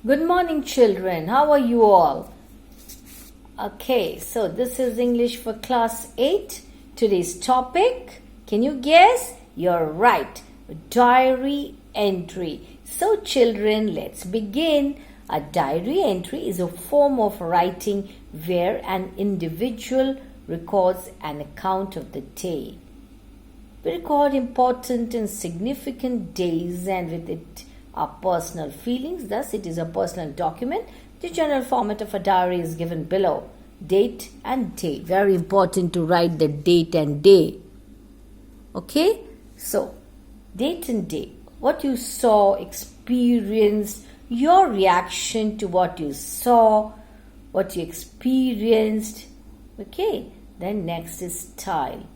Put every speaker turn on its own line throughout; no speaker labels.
Good morning, children. How are you all? Okay, so this is English for class 8. Today's topic, can you guess? You're right, diary entry. So children, let's begin. A diary entry is a form of writing where an individual records an account of the day. We record important and significant days and with it our personal feelings. Thus, it is a personal document. The general format of a diary is given below. Date and day. Very important to write the date and day. Okay? So, date and day. What you saw, experienced, your reaction to what you saw, what you experienced. Okay? Then next is style.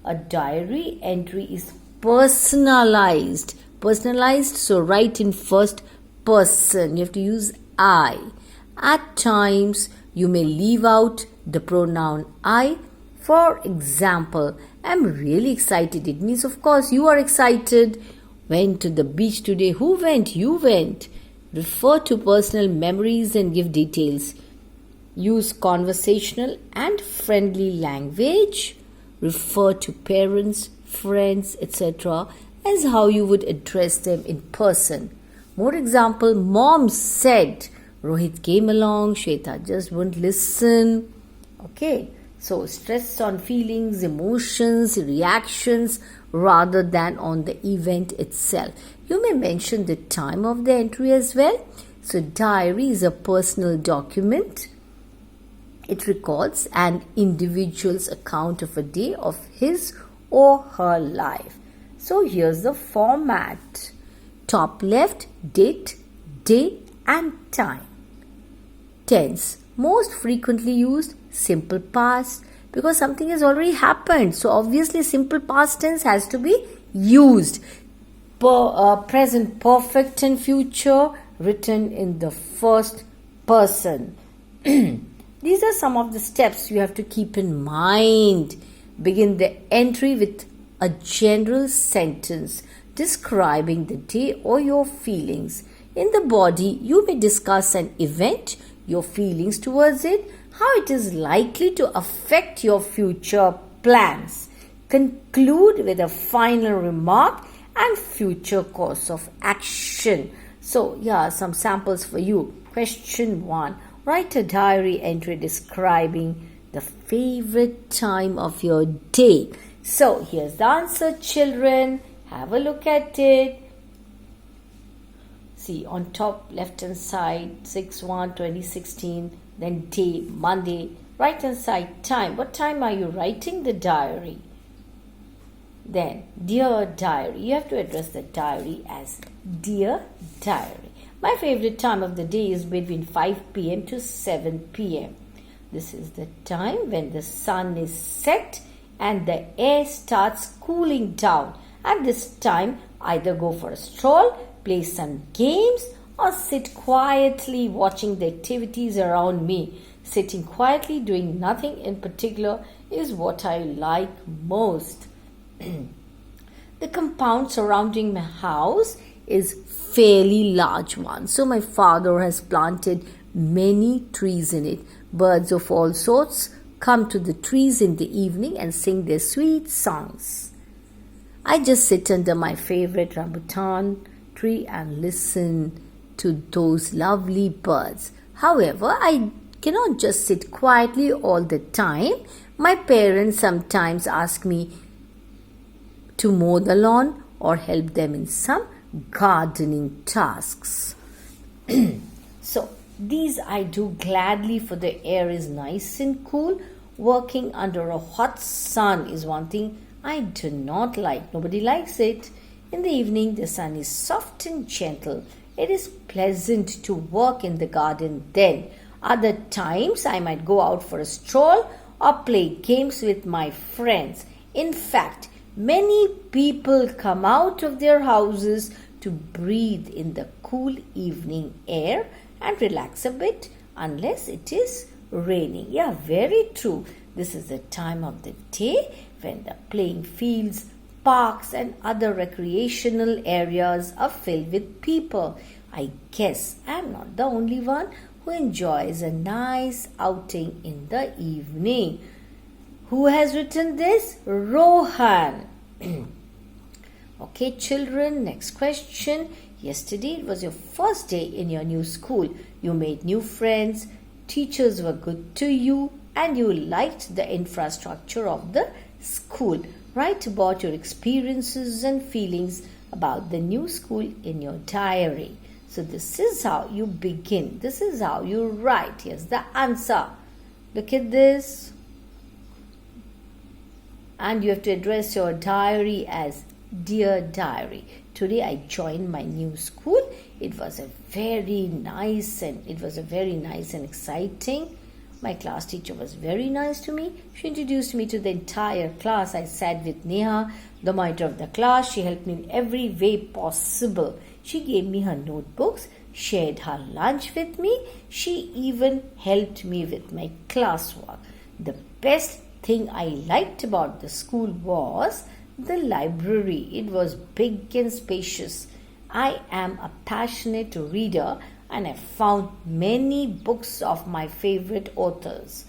A diary entry is personalized. Personalized, so write in first person. You have to use I. At times, you may leave out the pronoun I. For example, I'm really excited. It means, of course, you are excited. Went to the beach today. Who went? You went. Refer to personal memories and give details. Use conversational and friendly language. Refer to parents, friends, etc. as how you would address them in person. More example, Mom said, Rohit came along, Shweta just wouldn't listen. Okay, so stress on feelings, emotions, reactions rather than on the event itself. You may mention the time of the entry as well. So diary is a personal document. It records an individual's account of a day of his or her life. So here's the format. Top left, date, day and time. Tense. Most frequently used, simple past, because something has already happened. So obviously simple past tense has to be used. Present perfect and future written in the first person. These are some of the steps you have to keep in mind. Begin the entry with a general sentence describing the day or your feelings. In the body, you may discuss an event, your feelings towards it, how it is likely to affect your future plans. Conclude with a final remark and future course of action. So, some samples for you. Question 1. Write a diary entry describing the favorite time of your day. So, here's the answer, children. Have a look at it. See, on top left-hand side, 6/1/2016. Then day, Monday. Right-hand side, time. What time are you writing the diary? Then, dear diary. You have to address the diary as dear diary. My favorite time of the day is between 5 p.m. to 7 p.m. This is the time when the sun is set and the air starts cooling down. At this time, either go for a stroll, play some games, or sit quietly watching the activities around me. Sitting quietly, doing nothing in particular is what I like most. The compound surrounding my house is fairly large one. So my father has planted many trees in it. Birds of all sorts come to the trees in the evening and sing their sweet songs. I just sit under my favorite rambutan tree and listen to those lovely birds. However, I cannot just sit quietly all the time. My parents sometimes ask me to mow the lawn or help them in some gardening tasks. So, these I do gladly, for the air is nice and cool. Working under a hot sun is one thing I do not like. Nobody likes it. In the evening, the sun is soft and gentle. It is pleasant to work in the garden then. Other times, I might go out for a stroll or play games with my friends. In fact, many people come out of their houses to breathe in the cool evening air and relax a bit, unless it is raining. Yeah, very true. This is the time of the day when the playing fields, parks and other recreational areas are filled with people. I guess I'm not the only one who enjoys a nice outing in the evening. Who has written this? Rohan. Okay, children, next question. Yesterday it was your first day in your new school. You made new friends, teachers were good to you, and you liked the infrastructure of the school. Write about your experiences and feelings about the new school in your diary. So this is how you begin. This is how you write. Here's the answer. Look at this. And you have to address your diary as Dear Diary. Today I joined my new school. It was a very nice and exciting. My class teacher was very nice to me. She introduced me to the entire class. I sat with Neha, the monitor of the class. She helped me in every way possible. She gave me her notebooks, shared her lunch with me. She even helped me with my classwork. The best thing I liked about the school was the library. It was big and spacious. I am a passionate reader and I found many books of my favorite authors.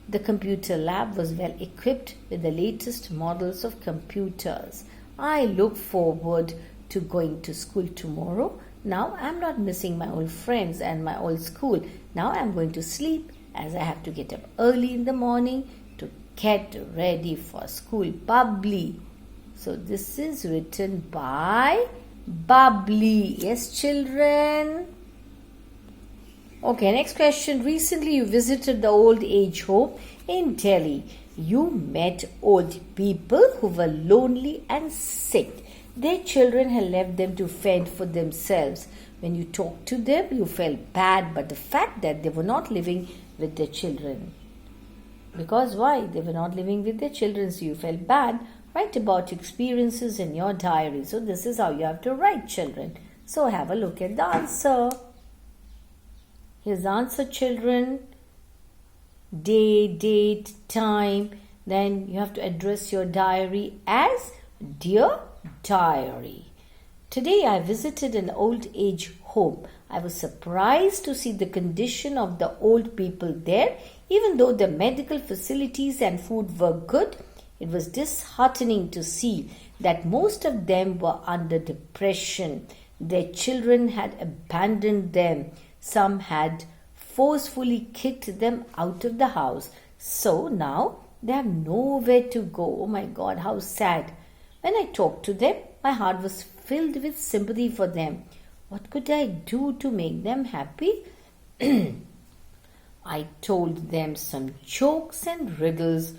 The computer lab was well equipped with the latest models of computers. I look forward to going to school tomorrow. Now I'm not missing my old friends and my old school. Now I'm going to sleep as I have to get up early in the morning to get ready for school. Bubbly. So this is written by Bubbly. Yes, children? Okay, next question. Recently you visited the old age home in Delhi. You met old people who were lonely and sick. Their children had left them to fend for themselves. When you talked to them, you felt bad, but the fact that they were not living with their children. Because why? They were not living with their children, so you felt bad. Write about your experiences in your diary. So this is how you have to write, children. So have a look at the answer. Here's the answer, children. Day, date, time. Then you have to address your diary as Dear Diary. Today I visited an old age home. I was surprised to see the condition of the old people there. Even though the medical facilities and food were good, it was disheartening to see that most of them were under depression. Their children had abandoned them. Some had forcefully kicked them out of the house. So now they have nowhere to go. Oh my God, how sad. When I talked to them, my heart was filled with sympathy for them. What could I do to make them happy? I told them some jokes and riddles,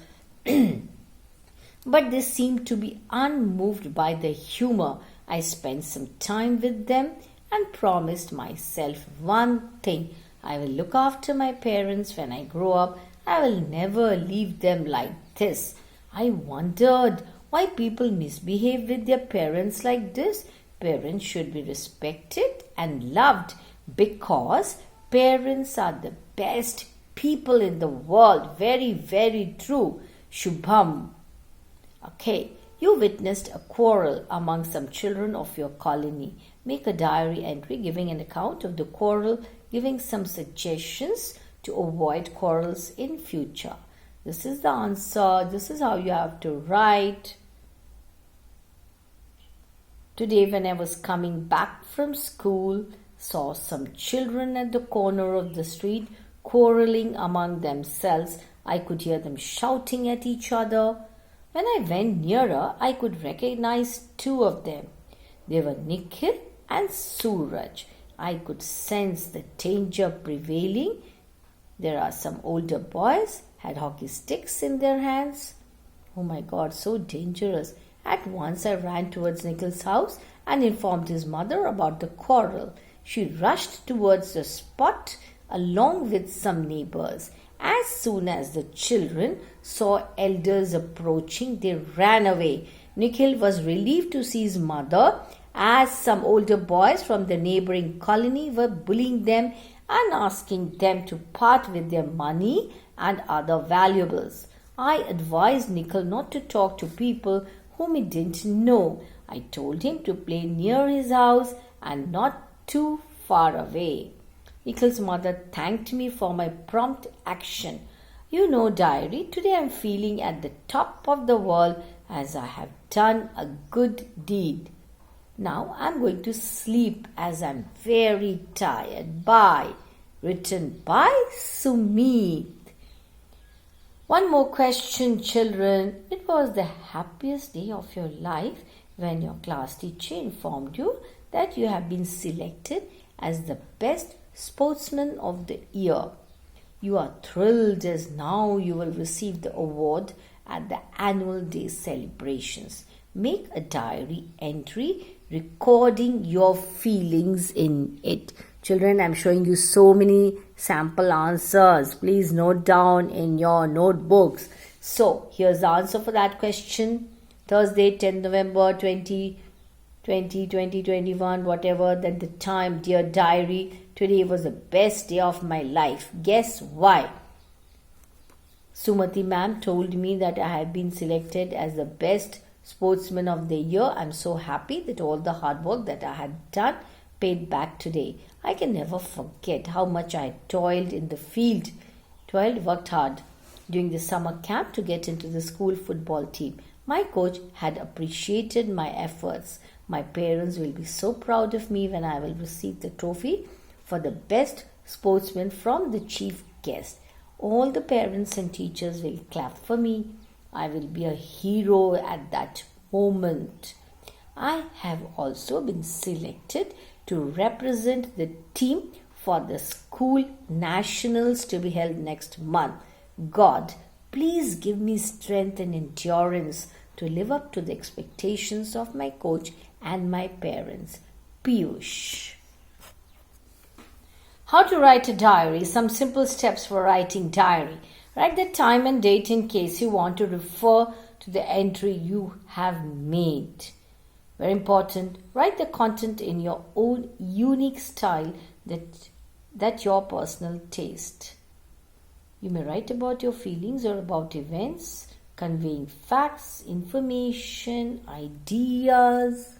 but they seemed to be unmoved by the humor. I spent some time with them and promised myself one thing. I will look after my parents when I grow up. I will never leave them like this. I wondered why people misbehave with their parents like this. Parents should be respected and loved because parents are the best people in the world. Very, very true. Shubham. Okay, you witnessed a quarrel among some children of your colony. Make a diary entry giving an account of the quarrel, giving some suggestions to avoid quarrels in future. This is the answer. This is how you have to write. Today when I was coming back from school, saw some children at the corner of the street quarreling among themselves. I could hear them shouting at each other. When I went nearer, I could recognize two of them. They were Nikhil and Suraj. I could sense the danger prevailing. There are some older boys, had hockey sticks in their hands. Oh my God, so dangerous. At once I ran towards Nikhil's house and informed his mother about the quarrel. She rushed towards the spot along with some neighbors. As soon as the children saw elders approaching, they ran away. Nikhil was relieved to see his mother, as some older boys from the neighboring colony were bullying them and asking them to part with their money and other valuables. I advised Nikhil not to talk to people whom he didn't know. I told him to play near his house and not too far away. Nikhil's mother thanked me for my prompt action. You know, diary, today I'm feeling at the top of the world as I have done a good deed. Now I'm going to sleep as I'm very tired. Bye. Written by Sumit. One more question, children. It was the happiest day of your life when your class teacher informed you that you have been selected as the best sportsman of the year. You are thrilled as now you will receive the award at the annual day celebrations. Make a diary entry recording your feelings in it. Children, I'm showing you so many sample answers. Please note down in your notebooks. So, here's the answer for that question. Thursday, 10th November 2021, whatever, then the time, dear diary, today was the best day of my life. Guess why? Sumati ma'am told me that I have been selected as the best sportsman of the year. I'm so happy that all the hard work that I had done paid back today. I can never forget how much I toiled in the field. Worked hard during the summer camp to get into the school football team. My coach had appreciated my efforts. My parents will be so proud of me when I will receive the trophy for the best sportsman from the chief guest. All the parents and teachers will clap for me. I will be a hero at that moment. I have also been selected to represent the team for the school nationals to be held next month. God, please give me strength and endurance to live up to the expectations of my coach and my parents. Piyush. How to write a diary. Some simple steps for writing diary. Write the time and date in case you want to refer to the entry you have made. Very important. Write the content in your own unique style that your personal taste. You may write about your feelings or about events, conveying facts, information, ideas.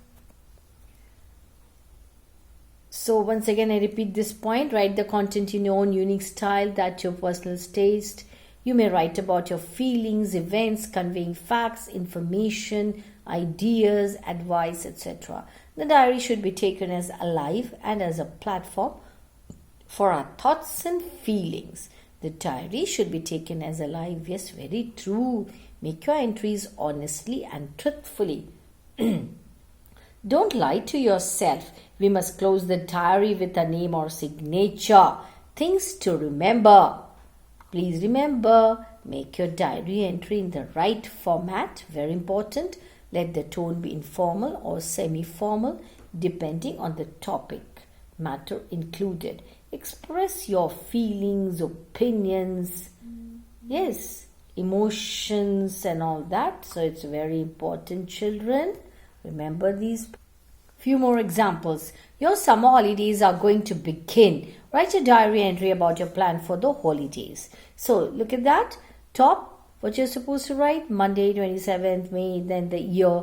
So once again, I repeat this point. Write the content in your own unique style, that your personal taste. You may write about your feelings, events, conveying facts, information, ideas, advice, etc. The diary should be taken as alive and as a platform for our thoughts and feelings. The diary should be taken as alive. Yes, very true. Make your entries honestly and truthfully. Don't lie to yourself. We must close the diary with a name or signature. Things to remember. Please remember, make your diary entry in the right format. Very important. Let the tone be informal or semi-formal depending on the topic matter included. Express your feelings, opinions, yes, emotions and all that. So it's very important, children. Remember these. Few more examples. Your summer holidays are going to begin. Write a diary entry about your plan for the holidays. So look at that. Top, what you're supposed to write. Monday, 27th May, then the year,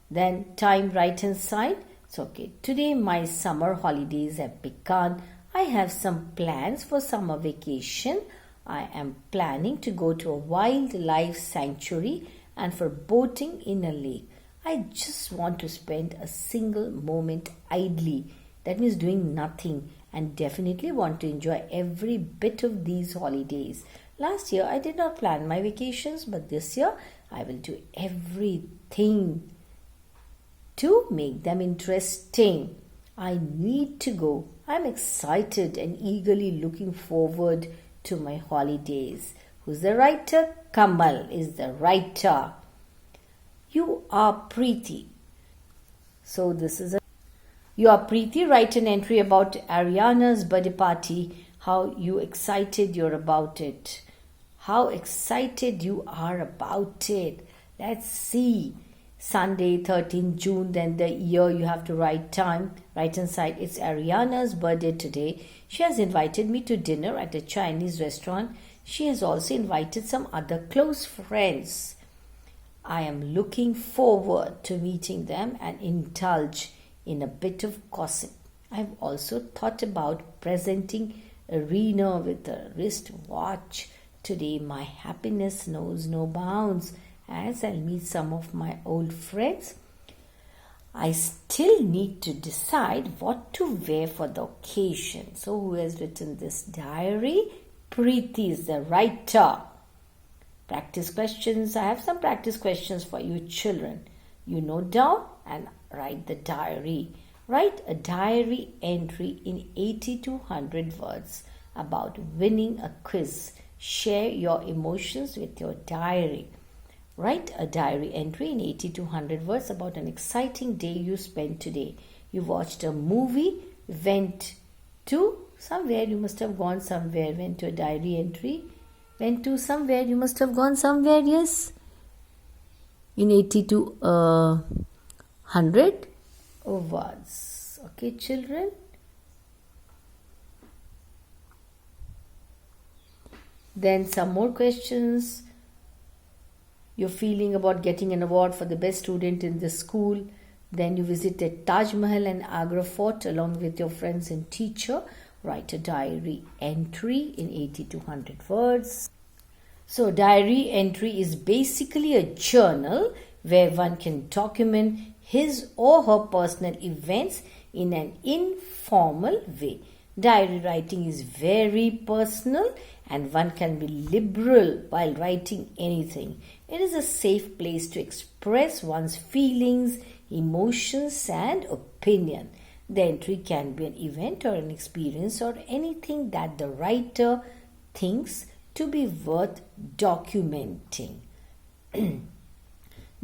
then time right hand side. So okay, today my summer holidays have begun. I have some plans for summer vacation. I am planning to go to a wildlife sanctuary and for boating in a lake. I just want to spend a single moment idly. That means doing nothing, and definitely want to enjoy every bit of these holidays. Last year I did not plan my vacations, but this year I will do everything to make them interesting. I need to go. I'm excited and eagerly looking forward to my holidays. Who's the writer? Kamal is the writer. You are Preeti. So this is you are Preeti. Write an entry about Ariana's birthday party. How you excited you're about it. How excited you are about it. Let's see. Sunday, 13th June, then the year you have to write time. Right hand side, it's Ariana's birthday today. She has invited me to dinner at a Chinese restaurant. She has also invited some other close friends. I am looking forward to meeting them and indulge in a bit of gossip. I've also thought about presenting a Rena with a wristwatch. Today, my happiness knows no bounds as I'll meet some of my old friends. I still need to decide what to wear for the occasion. So, who has written this diary? Preeti is the writer. Practice questions. I have some practice questions for you children. You note down and write the diary. Write a diary entry in 80 to 100 words about winning a quiz. Share your emotions with your diary. Write a diary entry in 80 to 100 words about an exciting day you spent today. You watched a movie, went to somewhere, you must have gone somewhere, went to a diary entry. Went to somewhere, you must have gone somewhere, yes. In 80 to 100 words. Okay, children. Then some more questions. You're feeling about getting an award for the best student in the school. Then you visited Taj Mahal and Agra Fort along with your friends and teacher. Write a diary entry in 80 to 100 words. So, diary entry is basically a journal where one can document his or her personal events in an informal way. Diary writing is very personal and one can be liberal while writing anything. It is a safe place to express one's feelings, emotions, and opinion. The entry can be an event or an experience or anything that the writer thinks to be worth documenting.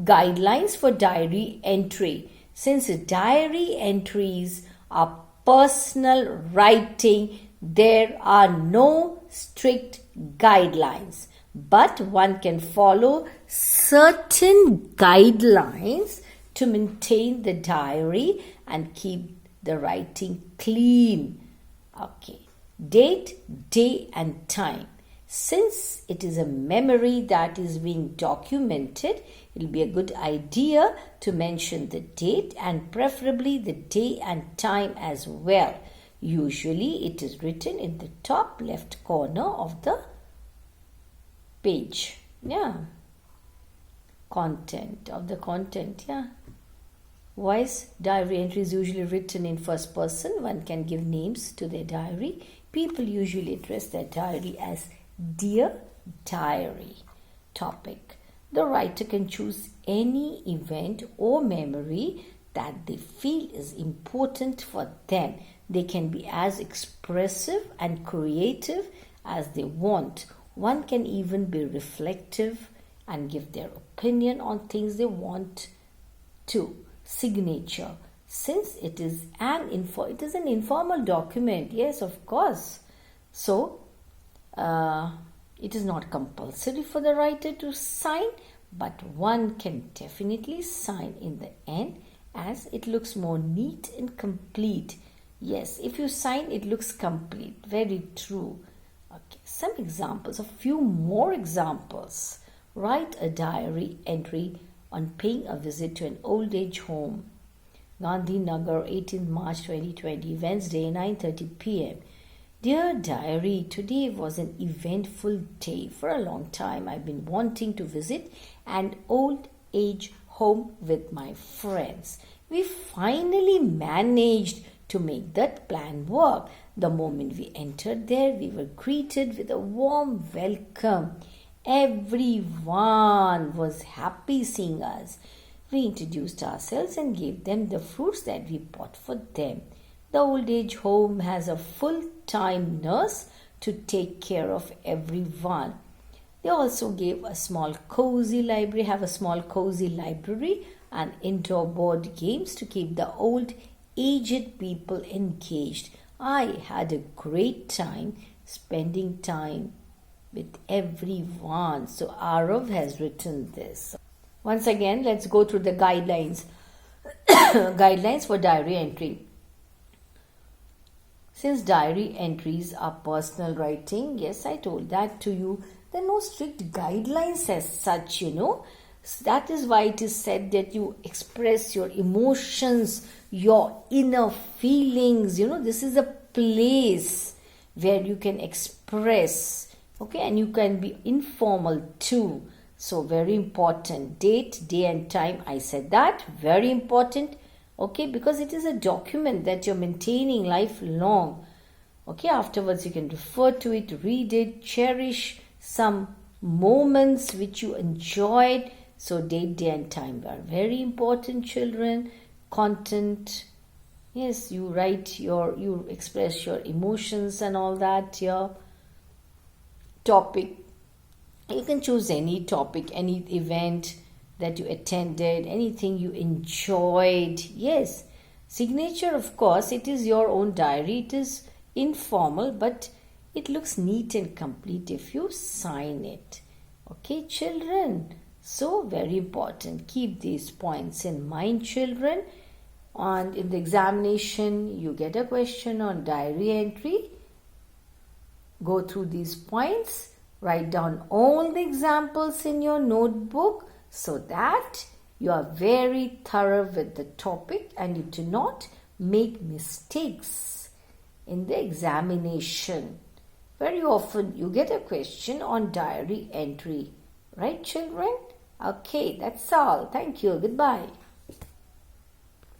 Guidelines for diary entry. Since diary entries are personal writing, there are no strict guidelines, but one can follow certain guidelines to maintain the diary and keep the writing clean. Okay. Date, day, and time. Since it is a memory that is being documented, it will be a good idea to mention the date and preferably the day and time as well. Usually it is written in the top left corner of the page. Yeah. Content. Yeah. Voice diary entry is usually written in first person. One can give names to their diary. People usually address their diary as Dear Diary. Topic. The writer can choose any event or memory that they feel is important for them. They can be as expressive and creative as they want. One can even be reflective and give their opinion on things they want to. Signature. Since it is an informal document, yes, of course. So, it is not compulsory for the writer to sign, but one can definitely sign in the end as it looks more neat and complete. Yes, if you sign, it looks complete. Very true. Okay, some examples, a few more examples. Write a diary entry on paying a visit to an old age home. Gandhi Nagar, 18 March 2020, Wednesday, 9:30 p.m. Dear Diary, today was an eventful day. For a long time, I've been wanting to visit an old age home with my friends. We finally managed to make that plan work. The moment we entered there, we were greeted with a warm welcome. Everyone was happy seeing us. We introduced ourselves and gave them the fruits that we bought for them. The old age home has a full-time nurse to take care of everyone. They also have a small cozy library and indoor board games to keep the old aged people engaged. I had a great time spending time with everyone. So Arav has written this. Once again, let's go through the guidelines. Guidelines for diary entry. Since diary entries are personal writing, yes, I told that to you, there are no strict guidelines as such, That is why it is said that you express your emotions, your inner feelings. This is a place where you can express, okay, and you can be informal too. So very important. Date, day and time, I said that. Very important, okay, because it is a document that you're maintaining lifelong. Okay, afterwards you can refer to it, read it, cherish some moments which you enjoyed. So date, day and time are very important, children. Content, yes, you write you express your emotions and all that here. Topic, you can choose any topic, any event that you attended, anything you enjoyed. Yes, signature, of course, it is your own diary. It is informal, but it looks neat and complete if you sign it. Okay, children. So very important. Keep these points in mind, children. And in the examination, you get a question on diary entry. Go through these points. Write down all the examples in your notebook so that you are very thorough with the topic and you do not make mistakes in the examination. Very often you get a question on diary entry. Right, children? Okay, that's all. Thank you. Goodbye.